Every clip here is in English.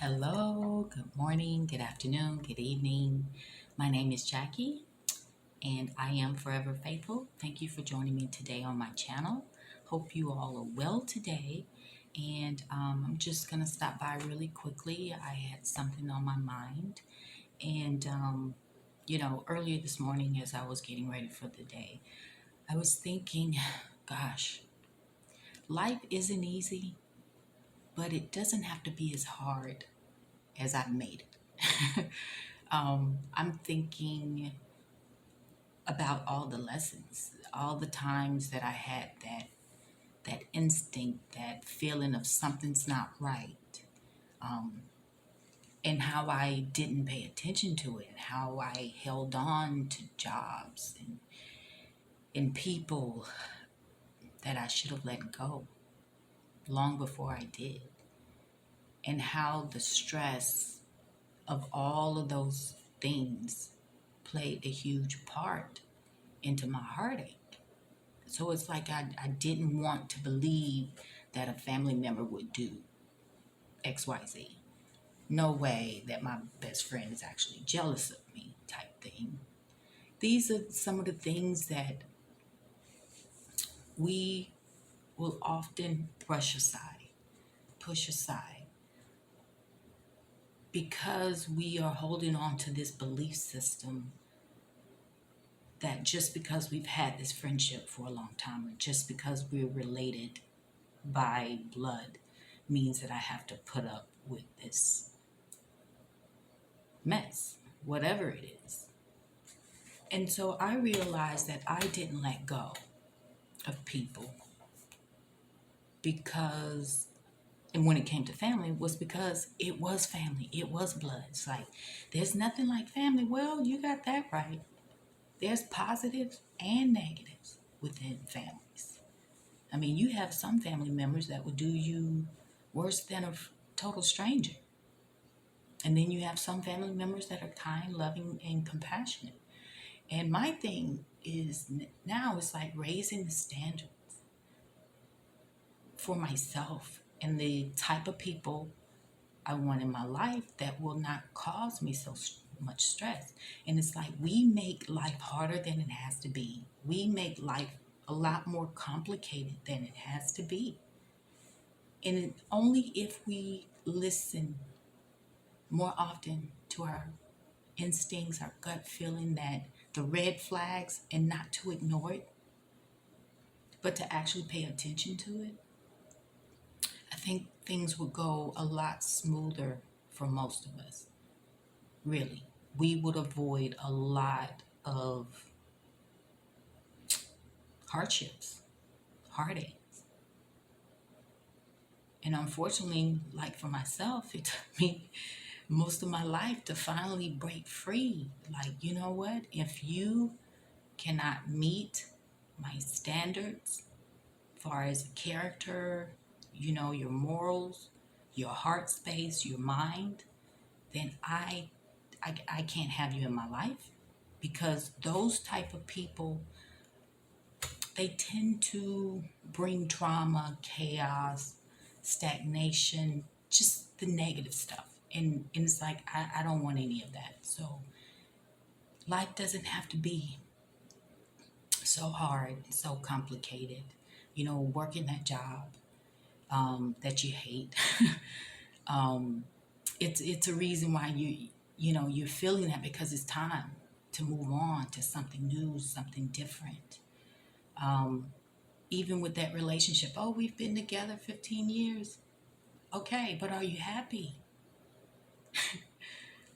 Hello, good morning, good afternoon, good evening. My name is Jackie and I am forever faithful. Thank you for joining me today on my channel. Hope you all are well today. And I'm just going to stop by really quickly. I had something on my mind. And, earlier this morning as I was getting ready for the day, I was thinking, gosh, life isn't easy, but it doesn't have to be as hard as I've made it. I'm thinking about all the lessons, all the times that I had that instinct, that feeling of something's not right, um, and how I didn't pay attention to it, how I held on to jobs and people that I should have let go long before I did, and how the stress of all of those things played a huge part into my heartache. So it's like I didn't want to believe that a family member would do XYZ. No way that my best friend is actually jealous of me, type thing. These are some of the things that we will often brush aside, push aside, because we are holding on to this belief system that just because we've had this friendship for a long time, or just because we're related by blood, means that I have to put up with this mess, whatever it is. And so I realized that I didn't let go of people because, and when it came to family, was because it was family, it was blood. It's like, there's nothing like family. Well, you got that right. There's positives and negatives within families. I mean, you have some family members that would do you worse than a total stranger. And then you have some family members that are kind, loving, and compassionate. And my thing is now it's like raising the standard for myself and the type of people I want in my life that will not cause me so much stress. And it's like we make life harder than it has to be. We make life a lot more complicated than it has to be. And only if we listen more often to our instincts, our gut feeling, that the red flags, and not to ignore it, but to actually pay attention to it, I think things would go a lot smoother for most of us. Really. We would avoid a lot of hardships, heartaches. And unfortunately, like for myself, it took me most of my life to finally break free. Like, you know what? If you cannot meet my standards, far as character, your morals, your heart space, your mind, then I can't have you in my life, because those type of people, they tend to bring drama, chaos, stagnation, just the negative stuff. And it's like, I don't want any of that. So life doesn't have to be so hard, so complicated. Working that job that you hate. um, it's a reason why you're feeling that, because it's time to move on to something new, something different. Um, Even with that relationship, oh, we've been together 15 years. Okay, but are you happy?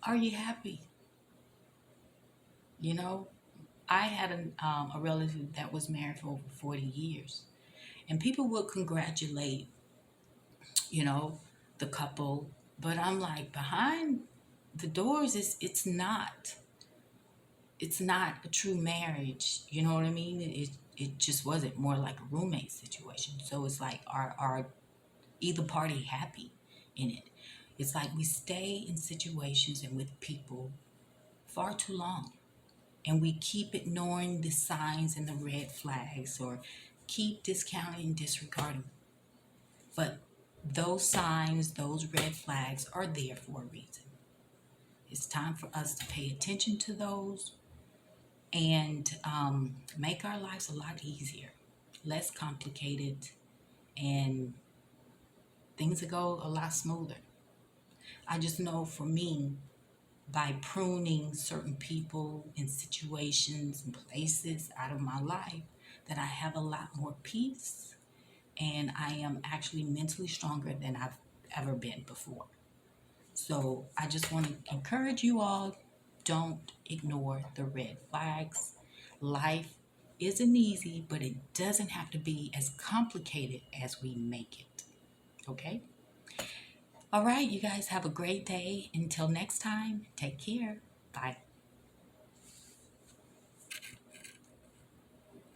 Are you happy? You know, I had a relative that was married for over 40 years, and people would congratulate, you know, the couple, but I'm like, behind the doors, it's not a true marriage. You know what I mean? It just wasn't, more like a roommate situation. So it's like, are either party happy in it? It's like we stay in situations and with people far too long, and we keep ignoring the signs and the red flags, or keep discounting and disregarding. But those signs, those red flags are there for a reason. It's time for us to pay attention to those and make our lives a lot easier, less complicated, and things will go a lot smoother. I just know for me, by pruning certain people and situations and places out of my life, that I have a lot more peace and I am actually mentally stronger than I've ever been before. So I just want to encourage you all, don't ignore the red flags. Life isn't easy, but it doesn't have to be as complicated as we make it. Okay? All right, you guys have a great day. Until next time, take care. Bye.